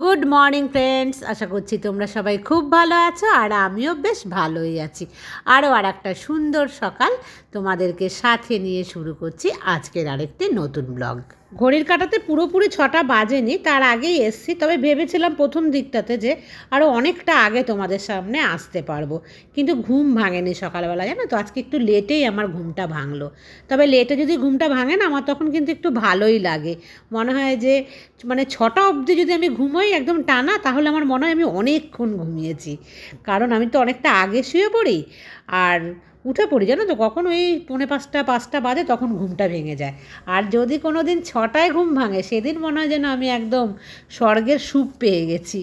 Good morning friends, আশা করছি তোমরা সবাই খুব ভালো আছো আর আমিও বেশ ভালোই আছি। আরও আর একটা সুন্দর সকাল তোমাদেরকে সাথে নিয়ে শুরু করছি আজকের আরেকটি নতুন ব্লগ। ঘড়ির কাঁটাতে পুরোপুরি 6টা বাজেনি, তার আগেই এসছি। তবে ভেবেছিলাম প্রথম দিকটাতে যে আরও অনেকটা আগে তোমাদের সামনে আসতে পারবো, কিন্তু ঘুম ভাঙেনি সকালবেলা, জানো তো। আজকে একটু লেটেই আমার ঘুমটা ভাঙলো। তবে লেটে যদি ঘুমটা ভাঙে না, আমার তখন কিন্তু একটু ভালোই লাগে। মনে হয় যে 6টা অবধি যদি আমি ঘুমোই একদম টানা, তাহলে আমার মনে হয় আমি অনেকক্ষণ ঘুমিয়েছি। কারণ আমি তো অনেকটা আগে শুয়ে পড়ি আর উঠে পড়ি, জানো তো। কখন ওই 4:45-5টা বাজে, তখন ঘুমটা ভেঙে যায়। আর যদি কোনো দিন 6টায় ঘুম ভাঙে, সেদিন মনে হয় যেন আমি একদম স্বর্গের সুখ পেয়ে গেছি।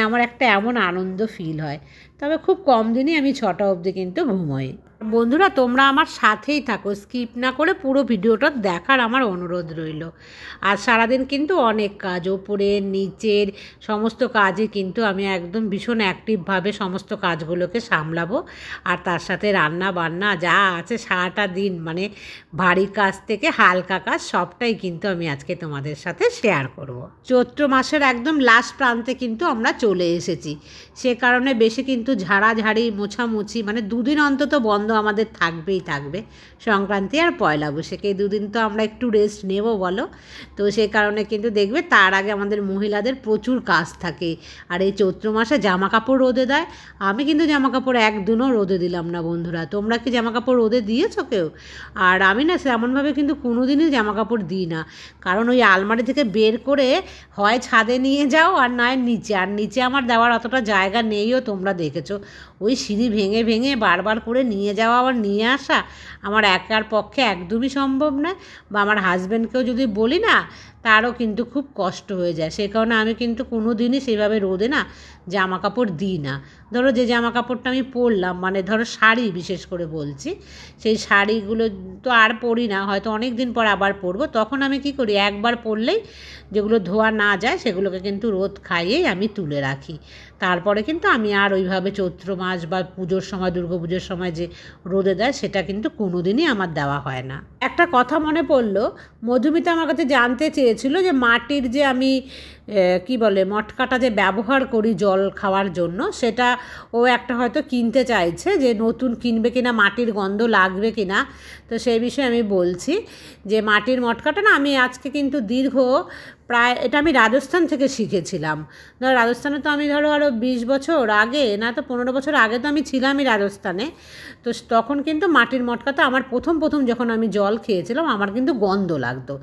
আমার একটা এমন আনন্দ ফিল হয়। তবে খুব কম দিনই আমি 6টা অবধি কিন্তু ঘুমোই। বন্ধুরা, তোমরা আমার সাথেই থাকো, স্কিপ না করে পুরো ভিডিওটা দেখার আমার অনুরোধ রইল। আর সারাদিন কিন্তু অনেক কাজ, ওপরের নিচের সমস্ত কাজে কিন্তু আমি একদম ভীষণ অ্যাক্টিভভাবে সমস্ত কাজগুলোকে সামলাবো। আর তার সাথে রান্না বান্না যা আছে সারাটা দিন, ভারী কাজ থেকে হালকা কাজ সবটাই কিন্তু আমি আজকে তোমাদের সাথে শেয়ার করব। চৈত্র মাসের একদম লাস্ট প্রান্তে কিন্তু আমরা চলে এসেছি। সে কারণে বেশি কিন্তু ঝাড়াঝাড়ি মোছামুছি, 2 দিন অন্তত বন্ধ আমাদের থাকবেই থাকবে। সংক্রান্তি আর পয়লা বৈশাখ, এই 2 দিন তো আমরা একটু রেস্ট নেব বলো। তো সেই কারণে কিন্তু দেখবে তার আগে আমাদের মহিলাদের প্রচুর কাজ থাকে। আর এই চৈত্র মাসে জামা কাপড় রোদে দেয়। আমি কিন্তু জামা কাপড় একদিনও রোদে দিলাম না বন্ধুরা। তোমরা কি জামা কাপড় রোদে দিয়েছো কেউ? আর আমি না সেমনভাবে কিন্তু কোনো দিনই জামা কাপড় দিই না। কারণ ওই আলমারি থেকে বের করে হয় ছাদে নিয়ে যাও আর নয় নিচে। আর নিচে আমার দেওয়ার অতটা জায়গা নেইও, তোমরা দেখেছো। ওই সিঁড়ি ভেঙে ভেঙে বারবার করে নিয়ে যাওয়া আবার নিয়ে আসা আমার একার পক্ষে একদমই সম্ভব নয়। বা আমার হাজব্যান্ডকেও যদি বলি না, তারও কিন্তু খুব কষ্ট হয়ে যায়। সেই কারণে আমি কিন্তু কোনো দিনই সেভাবে রোদে না জামা কাপড় দিই না। ধরো যে জামা কাপড়টা আমি পরলাম, ধরো শাড়ি বিশেষ করে বলছি, সেই শাড়িগুলো তো আর পরি না, হয়তো অনেক দিন পর আবার পরবো। তখন আমি কি করি, একবার পরলেই যেগুলো ধোয়া না যায় সেগুলোকে কিন্তু রোদ খাইয়েই আমি তুলে রাখি। তারপরে কিন্তু আমি আর ওইভাবে চৈত্র মাস বা পুজোর সময়, দুর্গা পুজোর সময় যে রোদে দেয়, সেটা কিন্তু কোনো দিনই আমার দেওয়া হয় না। একটা কথা মনে পড়লো, মধুমিতা আমার কাছে জানতে চেয়েছিল যে মাটির যে আমি মটকাটা যে ব্যবহার করি জল খাওয়ার জন্য, সেটা ও একটা হয়তো কিনতে চাইছে, যে নতুন কিনবে কিনা, মাটির গন্ধ লাগবে কিনা। তো সেই বিষয়ে আমি বলছি যে মাটির মটকাটা না, আমি আজকে কিন্তু প্রায় এটা আমি রাজস্থান থেকে শিখেছিলাম। রাজস্থানে তো আমি আরও 20 বছর আগে, না তো 15 বছর আগে তো আমি ছিলামই রাজস্থানে। তো তখন কিন্তু মাটির মটকাতে আমার প্রথম যখন আমি জল খেয়েছিলাম, আমার কিন্তু গন্ধ লাগতো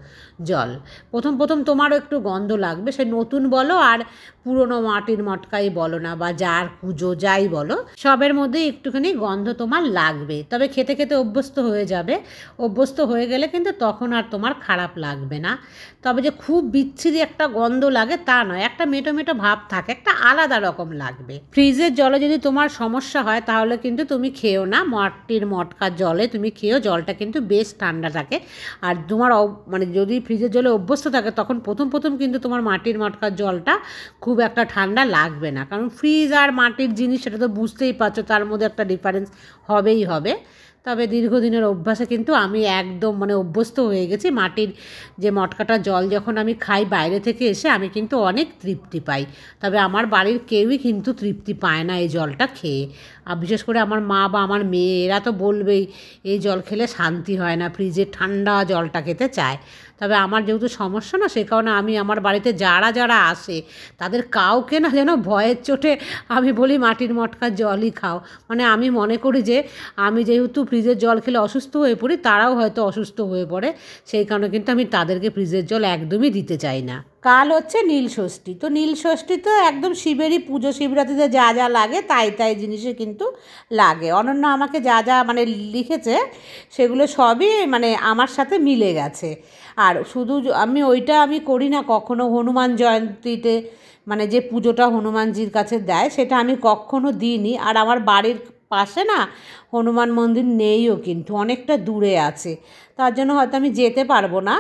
জল। প্রথম তোমারও একটু গন্ধ লাগবে, সে নতুন বলো আর পুরনো মাটির মটকাই বলো না, বা যার পুজো যাই বলো, সবের মধ্যেই একটুখানি গন্ধ তোমার লাগবে। তবে খেতে খেতে অভ্যস্ত হয়ে যাবে। অভ্যস্ত হয়ে গেলে কিন্তু তখন আর তোমার খারাপ লাগবে না। তবে যে খুব বিচ্ছিরি একটা গন্ধ লাগে তা নয়, একটা মেটো মেটো ভাব থাকে, একটা আলাদা রকম লাগবে। ফ্রিজের জলে যদি তোমার সমস্যা হয়, তাহলে কিন্তু তুমি খেও না মাটির মটকার জলে, তুমি খেও, জলটা কিন্তু বেশ ঠান্ডা থাকে। আর তোমার যদি ফ্রিজের জলে অভ্যস্ত থাকে, তখন প্রথম কিন্তু তোমার মাটির মটকার জলটা খুব একটা ঠান্ডা লাগবে না। কারণ ফ্রিজ আর মাটির জিনিস, সেটা তো বুঝতেই পারছো, তার মধ্যে একটা ডিফারেন্স হবেই হবে। তবে দীর্ঘদিনের অভ্যাসে কিন্তু আমি একদম অভ্যস্ত হয়ে গেছি। মাটির যে মটকাটা জল যখন আমি খাই বাইরে থেকে এসে, আমি কিন্তু অনেক তৃপ্তি পাই। তবে আমার বাড়ির কেউই কিন্তু তৃপ্তি পায় না এই জলটা খেয়ে। আর বিশেষ করে আমার মা বা আমার মেয়ে, এরা তো বলবেই এই জল খেলে শান্তি হয় না, ফ্রিজের ঠান্ডা জলটা খেতে চায়। তবে আমার যেহেতু সমস্যা না, সে কারণে আমি আমার বাড়িতে যারা আসে, তাদের কাউকে না যেন ভয়ের চোটে আমি বলি মাটির মটকার জলই খাও। আমি মনে করি যে আমি যেহেতু ফ্রিজের জল খেলে অসুস্থ হয়ে পড়ি, তারাও হয়তো অসুস্থ হয়ে পড়ে। সেই কারণে কিন্তু আমি তাদেরকে ফ্রিজের জল একদমই দিতে চাই না। কাল হচ্ছে নীলষষ্ঠী। তো নীলষষ্ঠী তো একদম শিবেরই পুজো। শিবরাত্রিতে যা যা লাগে তাই জিনিসে কিন্তু লাগে। অনন্য আমাকে যা যা লিখেছে, সেগুলো সবই আমার সাথে মিলে গেছে। আর শুধু আমি করি না কখনো হনুমান জয়ন্তীতে, যে পুজোটা হনুমানজির কাছে দেয়, সেটা আমি কখনো দিইনি। আর আমার বাড়ির পাশে না হনুমান মন্দির নেইও, কিন্তু অনেকটা দূরে আছে, তার জন্য হয়তো আমি যেতে পারবো না।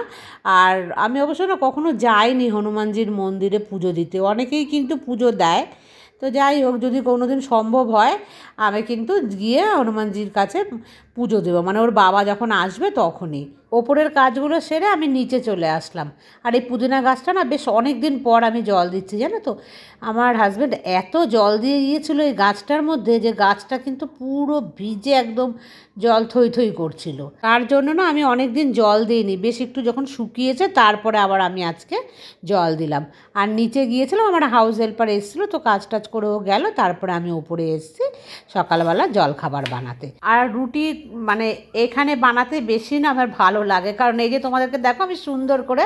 আর আমি অবশ্য না কখনো যাইনি হনুমানজির মন্দিরে পুজো দিতে। অনেকেই কিন্তু পুজো দেয়। তো যাই হোক, যদি কোনো দিন সম্ভব হয়, আমি কিন্তু গিয়ে হনুমানজির কাছে পুজো দেবো, ওর বাবা যখন আসবে তখনই। ওপরের কাজগুলো সেরে আমি নিচে চলে আসলাম। আর এই পুদিনা গাছটা না বেশ অনেক দিন পর আমি জল দিচ্ছি, জানো তো। আমার হাজব্যান্ড এত জল দিয়ে গিয়েছিলো এই গাছটার মধ্যে যে গাছটা কিন্তু পুরো ভিজে একদম জল থই থই করছিল। তার জন্য না আমি অনেক দিন জল দিইনি, বেশ একটু যখন শুকিয়েছে তারপরে আবার আমি আজকে জল দিলাম। আর নিচে গিয়েছিলাম, আমার হাউস হেল্পার এসেছিলো, তো কাজ টাজ করেও গেল, তারপরে আমি উপরে এসেছি সকালবেলা জল খাবার বানাতে। আর রুটি মানে এখানে বানাতে বেশি না আমার ভালো লাগে, কারণ এই যে তোমাদেরকে দেখো আমি সুন্দর করে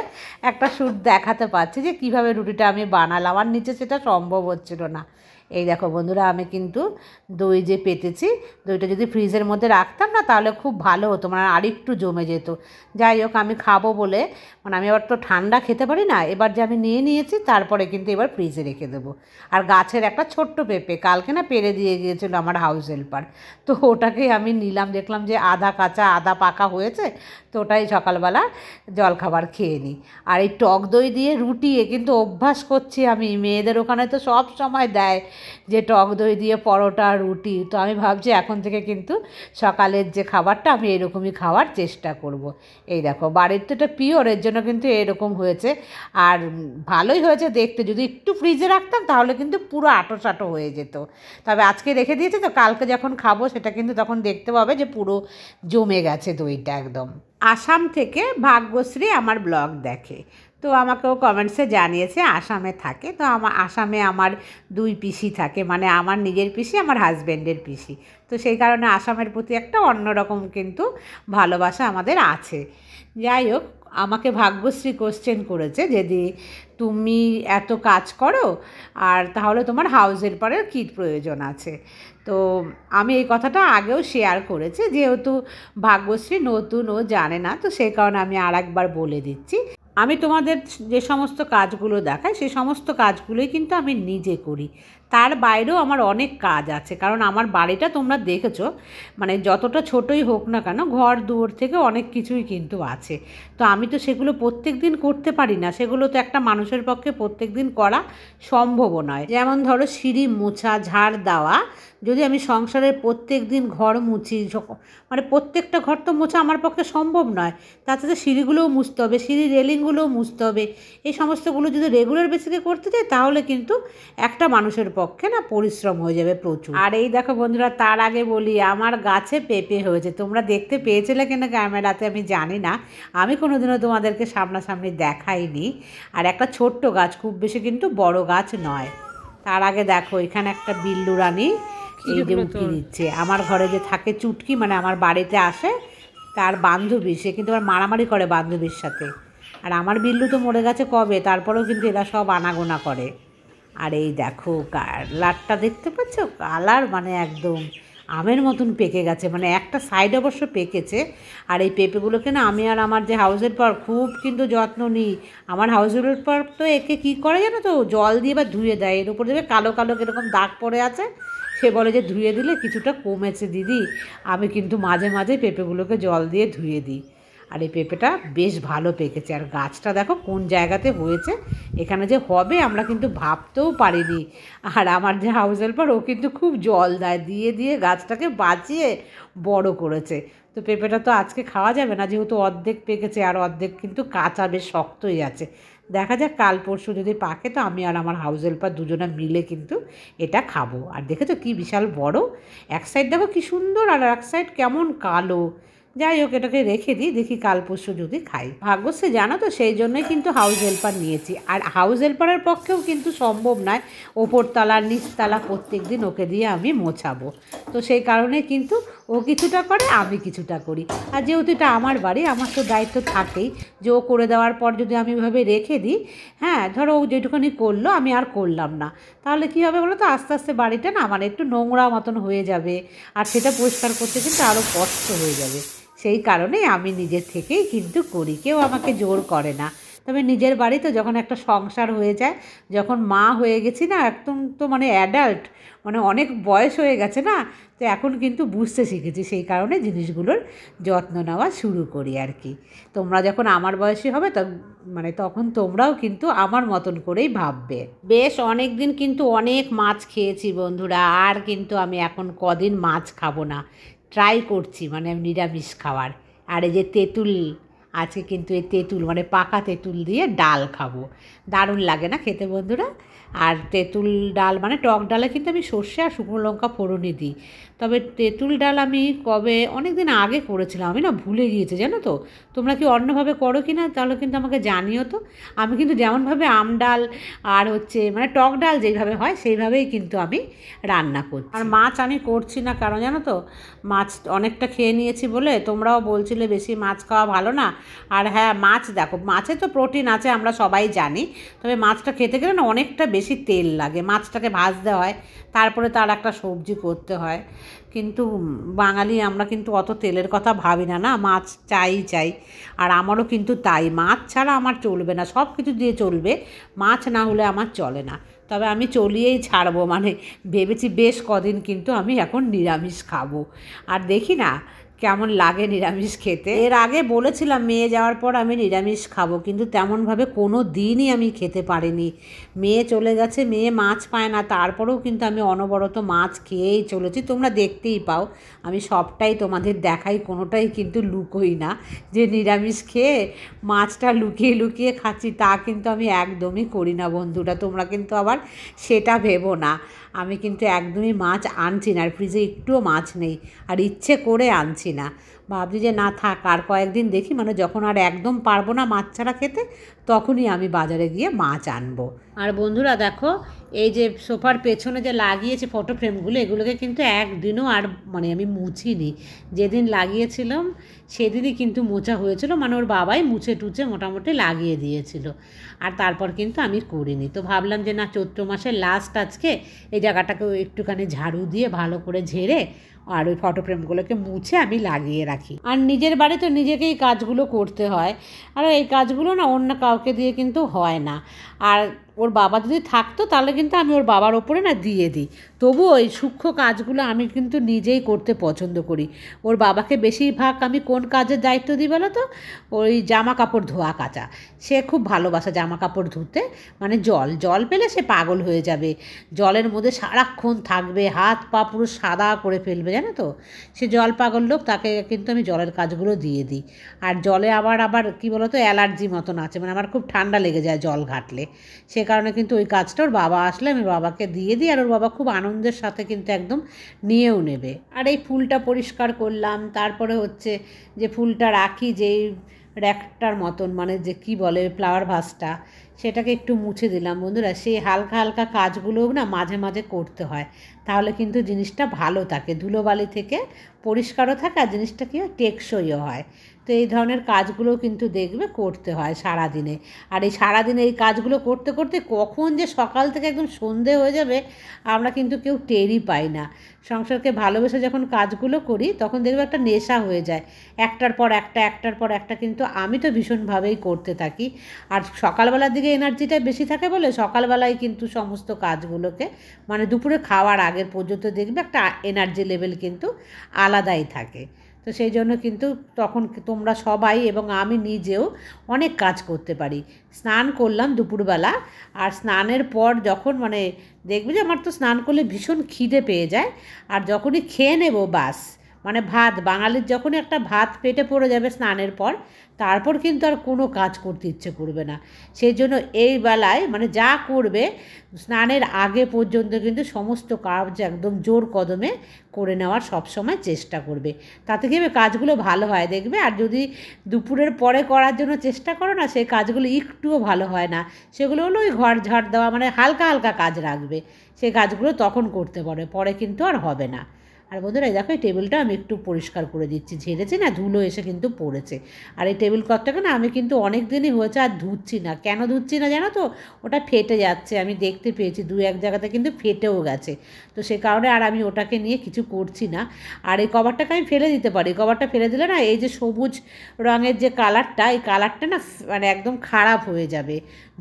একটা শ্যুট দেখাতে পারছি যে কিভাবে রুটিটা আমি বানালাম, আর নিচে সেটা সম্ভব হচ্ছিল না। এই দেখো বন্ধুরা, আমি কিন্তু দই যে পেতেছি, দইটা যদি ফ্রিজের মধ্যে রাখতাম না তাহলে খুব ভালো হতো, মানে আরেকটু জমে যেত। যাই হোক, আমি খাবো বলে, মানে আমি আবার তো ঠান্ডা খেতে পারি না, এবার যে আমি নিয়ে নিয়েছি তারপরে কিন্তু এবার ফ্রিজে রেখে দেবো। আর গাছের একটা ছোট্ট পেঁপে কালকে না পেরে দিয়ে গিয়েছিল আমার হাউস হেল্পার, তো ওটাকেই আমি নিলাম, দেখলাম যে আধা কাঁচা আধা পাকা হয়েছে, তো ওটাই সকালবেলা জলখাবার খেয়ে নিই। আর এই টক দই দিয়ে রুটি কিন্তু অভ্যাস করছি আমি, মেয়েদের ওখানে তো সব সময় দেয় যে টক দই দিয়ে পরোটা রুটি, তো আমি ভাবছি এখন থেকে কিন্তু সকালের যে খাবারটা আমি এরকমই খাওয়ার চেষ্টা করব। এই দেখো, বাড়ির তো এটা পিওর, এর জন্য কিন্তু এরকম হয়েছে। আর ভালোই হয়েছে দেখতে, যদি একটু ফ্রিজে রাখতাম তাহলে কিন্তু পুরো আটো সাটো হয়ে যেত। তবে আজকে রেখে দিয়েছে, তো কালকে যখন খাবো সেটা কিন্তু তখন দেখতে পাবে যে পুরো জমে গেছে দইটা একদম। আসাম থেকে ভাগ্যশ্রী আমার ব্লগ দেখে, তো আমাকেও কমেন্টসে জানিয়েছে আসামে থাকে, তো আসামে আমার দুই পিসি থাকে, মানে আমার নিজের পিসি, আমার হাজব্যান্ডের পিসি, তো সেই কারণে আসামের প্রতি একটা অন্যরকম কিন্তু ভালোবাসা আমাদের আছে। যাই হোক, আমাকে ভাগ্যশ্রী কোশ্চেন করেছে যদি তুমি এত কাজ করো আর তাহলে তোমার হাউস হেল্পারের কী প্রয়োজন আছে। তো আমি এই কথাটা আগেও শেয়ার করেছি, যেহেতু ভাগ্যশ্রী নতুন, ও জানে না, তো সেই কারণে আমি আর একবার বলে দিচ্ছি। আমি তোমাদের যে সমস্ত কাজগুলো দেখাই সেই সমস্ত কাজগুলোই কিন্তু আমি নিজে করি, তার বাইরেও আমার অনেক কাজ আছে, কারণ আমার বাড়িটা তোমরা দেখেছো, মানে যতটা ছোটই হোক না কেন ঘর দুয়ার থেকে অনেক কিছুই কিন্তু আছে, তো আমি তো সেগুলো প্রত্যেক দিন করতে পারি না, সেগুলো তো একটা মানুষের পক্ষে প্রত্যেক দিন করা সম্ভবও নয়। যেমন ধরো সিঁড়ি মোছা, ঝাড় দেওয়া, যদি আমি সংসারের প্রত্যেক দিন ঘর মুছি, মানে প্রত্যেকটা ঘর তো মোছা আমার পক্ষে সম্ভব নয়, তাতে তো সিঁড়িগুলোও মুছতে হবে, সিঁড়ি রেলিংগুলোও মুছতে হবে, এই সমস্তগুলো যদি রেগুলার বেসিসে করতে যাই তাহলে কিন্তু একটা মানুষের পক্ষে না পরিশ্রম হয়ে যাবে প্রচুর। আর এই দেখো বন্ধুরা, তার আগে বলি আমার গাছে পেঁপে হয়েছে, তোমরা দেখতে পেয়েছিলে কিনা ক্যামেরাতে আমি জানি না, আমি কোনোদিনও তোমাদেরকে সামনাসামনি দেখাইনি। আর একটা ছোট্ট গাছ, খুব বেশি কিন্তু বড় গাছ নয়। তার আগে দেখো এখানে একটা বিল্লু রানী এই যে উঁকি দিচ্ছে, আমার ঘরে যে থাকে চুটকি, মানে আমার বাড়িতে আসে তার বান্ধবী, সে কিন্তু আবার মারামারি করে বান্ধবীর সাথে। আর আমার বিল্লু তো মরে গেছে কবে, তারপরেও কিন্তু এরা সব আনাগোনা করে। আর এই দেখো কালারটা দেখতে পাচ্ছ, কালার মানে একদম আমের মতন পেকে গেছে, মানে একটা সাইড অবশ্য পেকেছে। আর এই পেঁপেগুলোকে না আমি আর আমার যে হাউস হেল্পার খুব কিন্তু যত্ন নিই। আমার হাউস হেল্পার তো একে কী করে জানো তো, জল দিয়ে বা ধুয়ে দেয়, এর উপর দেবে কালো কালো কীরকম দাগ পড়ে আছে, সে বলে যে ধুয়ে দিলে কিছুটা কমেছে দিদি। আমি কিন্তু মাঝে মাঝে পেঁপেগুলোকে জল দিয়ে ধুয়ে দিই। আর এই পেঁপেটা বেশ ভালো পেকেছে, আর গাছটা দেখো কোন জায়গাতে হয়েছে, এখানে যে হবে আমরা কিন্তু ভাবতেও পারিনি। আর আমার যে হাউস হেল্পার ও কিন্তু খুব জল দেয়, দিয়ে দিয়ে গাছটাকে বাঁচিয়ে বড় করেছে। তো পেঁপেটা তো আজকে খাওয়া যাবে না, যেহেতু অর্ধেক পেকেছে, আর অর্ধেক কিন্তু কাঁচা বেশ শক্তই আছে। দেখা যাক কাল পরশু যদি পাকে, তো আমি আর আমার হাউস হেল্পার দুজনে মিলে কিন্তু এটা খাবো। আর দেখেছো কি বিশাল বড়, এক সাইড দেখো কি সুন্দর, আর এক সাইড কেমন কালো। যাই হোক, এটাকে রেখে দিই, দেখি কাল পরশু যদি খাই। ভাগ্যশ্রী জানো তো, সেই জন্যই কিন্তু হাউস হেল্পার নিয়েছি। আর হাউস হেল্পারের পক্ষেও কিন্তু সম্ভব নয় ওপরতলা নিচতলা প্রত্যেক দিন ওকে দিয়ে আমি মোছাবো, তো সেই কারণে কিন্তু ও কিছুটা করে আমি কিছুটা করি। আর যেহেতু এটা আমার বাড়ি, আমার তো দায়িত্ব থাকেই যে ও করে দেওয়ার পর যদি আমি ওইভাবে রেখে দিই, হ্যাঁ ধরো ও যেটুকুনি করলো আমি আর করলাম না, তাহলে কী হবে বলো তো, আস্তে আস্তে বাড়িটা না মানে একটু নোংরা মতন হয়ে যাবে, আর সেটা পরিষ্কার করতে কিন্তু আরও কষ্ট হয়ে যাবে। সেই কারণেই আমি নিজের থেকেই কিন্তু করি, কেউ আমাকে জোর করে না। তবে নিজের বাড়ি তো, যখন একটা সংসার হয়ে যায়, যখন মা হয়ে গেছি না, একদম তো মানে অ্যাডাল্ট, মানে অনেক বয়স হয়ে গেছে না, তো এখন কিন্তু বুঝতে শিখেছি, সেই কারণে জিনিসগুলোর যত্ন নেওয়া শুরু করি আর কি। তোমরা যখন আমার বয়সী হবে মানে তখন তোমরাও কিন্তু আমার মতন করেই ভাববে। বেশ অনেক দিন কিন্তু অনেক মাছ খেয়েছি বন্ধুরা, আর কিন্তু আমি এখন কদিন মাছ খাবো না, ট্রাই করছি মানে নিরামিষ খাওয়ার। আর এই যে তেঁতুল আজকে কিন্তু এই তেঁতুল মানে পাকা তেঁতুল দিয়ে ডাল খাবো। দারুণ লাগে না খেতে বন্ধুরা? আর তেঁতুল ডাল মানে টক ডালে কিন্তু আমি সর্ষে আর শুকনো লঙ্কা ফোড়নই দিই। তবে তেঁতুল ডাল আমি কবে অনেক দিন আগে করেছিলাম, আমি না ভুলে গিয়েছি জানো তো। তোমরা কি অন্যভাবে করো কি না তাহলে কিন্তু আমাকে জানিও তো। আমি কিন্তু যেমনভাবে আম ডাল আর হচ্ছে মানে টক ডাল যেইভাবে হয় সেইভাবেই কিন্তু আমি রান্না করছি। আর মাছ আমি করছি না কারণ জানো তো, মাছ অনেকটা খেয়ে নিয়েছি বলে। তোমরাও বলছিলে বেশি মাছ খাওয়া ভালো না। আর হ্যাঁ, মাছ দেখো, মাছে তো প্রোটিন আছে আমরা সবাই জানি, তবে মাছটা খেতে গেলে না অনেকটা বেশি তেল লাগে। মাছটাকে ভাজতে হয়, তারপরে তার একটা সবজি করতে হয়। কিন্তু বাঙালি আমরা কিন্তু অত তেলের কথা ভাবি না, না মাছ চাই। আর আমারও কিন্তু তাই, মাছ ছাড়া আমার চলবে না, সব কিছু দিয়ে চলবে, মাছ না হলে আমার চলে না। তবে আমি চলিয়েই ছাড়বো, মানে ভেবেছি বেশ কদিন কিন্তু আমি এখন নিরামিষ খাবো। আর দেখি না কেমন লাগে নিরামিষ খেতে। এর আগে বলেছিলাম মেয়ে যাওয়ার পর আমি নিরামিষ খাবো, কিন্তু তেমনভাবে কোনো দিনই আমি খেতে পারিনি। মেয়ে চলে গেছে, মেয়ে মাছ পায় না, তারপরেও কিন্তু আমি অনবরত মাছ খেয়েই চলেছি। তোমরা দেখতেই পাও, আমি সবটাই তোমাদের দেখাই, কোনোটাই কিন্তু লুকোই না যে নিরামিষ খেয়ে মাছটা লুকিয়ে লুকিয়ে খাচ্ছি, তা কিন্তু আমি একদমই করি না বন্ধুরা। তোমরা কিন্তু আবার সেটা ভেবো না। আমি কিন্তু একদমই মাছ আনছি না, আর ফ্রিজে একটুও মাছ নেই, আর ইচ্ছে করে আনছি না। ভাবছি যে না থাক, আর কয়েকদিন দেখি, মানে যখন আর একদম পারবো না মাছ ছাড়া খেতে, তখনই আমি বাজারে গিয়ে মাছ আনবো। আর বন্ধুরা দেখো, এই যে সোফার পেছনে যে লাগিয়েছে ফটো ফ্রেমগুলো, এগুলোকে কিন্তু একদিনও আর মানে আমি মুছিনি। যেদিন লাগিয়েছিলাম সেদিনই কিন্তু মোছা হয়েছিল, মানে ওর বাবাই মুছে টুছে মোটামুটি লাগিয়ে দিয়েছিল। আর তারপর কিন্তু আমি করিনি। তো ভাবলাম যে না, চৈত্র মাসের লাস্ট আজকে এই জায়গাটাকে একটুখানি ঝাড়ু দিয়ে ভালো করে ঝেড়ে আর ওই ফটো ফ্রেমগুলোকে মুছে আমি লাগিয়ে রাখি। আর নিজের বাড়ি তো নিজেকেই কাজগুলো করতে হয়, আর এই কাজগুলো না অন্য কাউকে দিয়ে কিন্তু হয় না। আর ওর বাবা যদি থাকতো তাহলে কিন্তু আমি ওর বাবার ওপরে না দিয়ে দিই। তবুও ওই সূক্ষ্ম কাজগুলো আমি কিন্তু নিজেই করতে পছন্দ করি। ওর বাবাকে বেশিরভাগ আমি কোন কাজের দায়িত্ব দিই বলো তো? ওই জামা কাপড় ধোয়া কাচা। সে খুব ভালোবাসে জামা কাপড় ধুতে, মানে জল পেলে সে পাগল হয়ে যাবে, জলের মধ্যে সারাক্ষণ থাকবে, হাত পা পুরো সাদা করে ফেলবে জানো তো। সে জল পাগল লোক, তাকে কিন্তু আমি জলের কাজগুলো দিয়ে দিই। আর জলে আবার কি বলো তো, অ্যালার্জি মতন আছে, মানে আমার খুব ঠান্ডা লেগে যায় জল ঘাটলে। সে কারণে কিন্তু ওই কাজটা ওর বাবা আসলে আমি বাবাকে দিয়ে দিই, আর ওর বাবা খুব আনন্দের সাথে কিন্তু একদম নিয়েও নেবে। আর এই ফুলটা পরিষ্কার করলাম, তারপরে হচ্ছে যে ফুলটা রাখি যেই র্যাকটার মতন, মানে যে কি বলে ফ্লাওয়ার ভাসটা, সেটাকে একটু মুছে দিলাম বন্ধুরা। সেই হালকা হালকা কাজগুলোও না মাঝে মাঝে করতে হয়, তাহলে কিন্তু জিনিসটা ভালো থাকে, ধুলোবালি থেকে পরিষ্কারও থাকে, আর জিনিসটা কি হয়, টেকসইও হয়। তো এই ধরনের কাজগুলোও কিন্তু দেখবে করতে হয় সারাদিনে। আর এই সারাদিনে এই কাজগুলো করতে করতে কখন যে সকাল থেকে একদম সন্ধে হয়ে যাবে আমরা কিন্তু কেউ টেরই পাই না। সংসারকে ভালোবেসে যখন কাজগুলো করি তখন দেখবে একটা নেশা হয়ে যায়, একটার পর একটা কিন্তু আমি তো ভীষণভাবেই করতে থাকি। আর সকালবেলার দিকে এনার্জিটা বেশি থাকে বলে সকালবেলায় কিন্তু সমস্ত কাজগুলোকে, মানে দুপুরে খাওয়ার আগের পর্যন্ত দেখবে একটা এনার্জি লেভেল কিন্তু আলাদাই থাকে। তো সেই জন্য কিন্তু তখন তোমরা সবাই এবং আমি নিজেও অনেক কাজ করতে পারি। স্নান করলাম দুপুরবেলা, আর স্নানের পর যখন মানে দেখবে যে আমার তো স্নান করলে ভীষণ খিদে পেয়ে যায়, আর যখনই খেয়ে নেব বাস, মানে ভাত, বাঙালির যখনই একটা ভাত পেটে পড়ে যাবে স্নানের পর, তারপর কিন্তু আর কোনো কাজ করতে ইচ্ছে করবে না। সেই জন্য এই বেলায় মানে যা করবে স্নানের আগে পর্যন্ত কিন্তু সমস্ত কাজ একদম জোর কদমে করে নেওয়ার সবসময় চেষ্টা করবে, তাতে কি হবে কাজগুলো ভালো হয় দেখবে। আর যদি দুপুরের পরে করার জন্য চেষ্টা করো না, সেই কাজগুলো একটুও ভালো হয় না। সেগুলো হলো ওই ঘর ঝাড় দেওয়া, মানে হালকা হালকা কাজ রাখবে, সেই কাজগুলো তখন করতে পারে, পরে কিন্তু আর হবে না। আর বন্ধুরা দেখো, এই টেবিলটা আমি একটু পরিষ্কার করে দিচ্ছি, ঝেড়েছি না, ধুলো এসে কিন্তু পড়েছে। আর এই টেবিল ক্লথটাকে না আমি কিন্তু অনেক দিনই হয়েছে আর ধুচ্ছি না। কেন ধুচ্ছি না জানো তো? ওটা ফেটে যাচ্ছে, আমি দেখতে পেয়েছি দু এক জায়গাতে কিন্তু ফেটেও গেছে। তো সে কারণে আর আমি ওটাকে নিয়ে কিছু করছি না। আর এই কভারটাকে আমি ফেলে দিতে পারি, কভারটা ফেলে দিলে না এই যে সবুজ রঙের যে কালারটা, এই কালারটা না মানে একদম খারাপ হয়ে যাবে,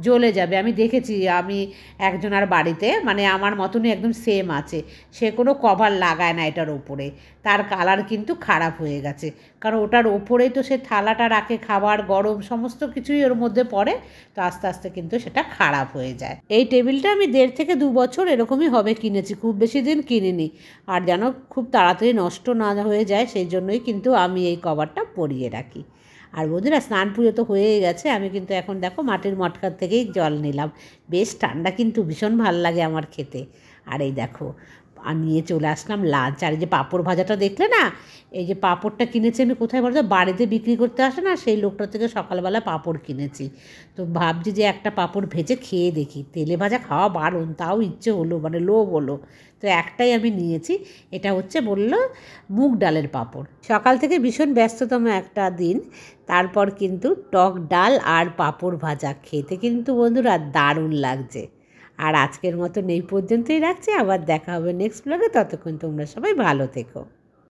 জ্বলে যাবে। আমি দেখেছি, আমি একজনের বাড়িতে মানে আমার মতনই একদম সেম আছে, সে কোনো কভার লাগায় না এটার ওপরে, তার কালার কিন্তু খারাপ হয়ে গেছে, কারণ ওটার ওপরেই তো সে থালাটা রাখে, খাবার গরম সমস্ত কিছুই ওর মধ্যে পড়ে, তো আস্তে আস্তে কিন্তু সেটা খারাপ হয়ে যায়। এই টেবিলটা আমি 1.5 থেকে 2 বছর এরকমই হবে কিনেছি, খুব বেশি দিন কিনিনি। আর যেন খুব তাড়াতাড়ি নষ্ট না হয়ে যায় সেই জন্যই কিন্তু আমি এই কভারটা পরিয়ে রাখি। আর বন্ধুরা স্নান পুজো তো হয়েই গেছে, আমি কিন্তু এখন দেখো মাটির মটকার থেকেই জল নিলাম। বেশ ঠান্ডা, কিন্তু ভীষণ ভালো লাগে আমার খেতে। আর এই দেখো আর নিয়ে চলে আসলাম লাঞ্চ। আর এই যে পাঁপড় ভাজাটা দেখলে না, এই যে পাঁপড়টা কিনেছি আমি কোথায় বলতো, বাড়িতে বিক্রি করতে আসে না সেই লোকটার থেকে সকালবেলা পাঁপড় কিনেছি। তো ভাবছি যে একটা পাঁপড় ভেজে খেয়ে দেখি, তেলে ভাজা খাওয়া বারণ, তাও ইচ্ছে হলো, মানে লোভ হলো। তো একটাই আমি নিয়েছি, এটা হচ্ছে বললো মুগ ডালের পাঁপড়। সকাল থেকে ভীষণ ব্যস্ততম একটা দিন, তারপর কিন্তু টক ডাল আর পাঁপড় ভাজা খেতে কিন্তু বন্ধুরা দারুণ লাগছে। আর আজকের মতন এই পর্যন্তই রাখছি, আবার দেখা হবে নেক্সট ব্লগে। ততক্ষণ তোমরা সবাই ভালো থেকো।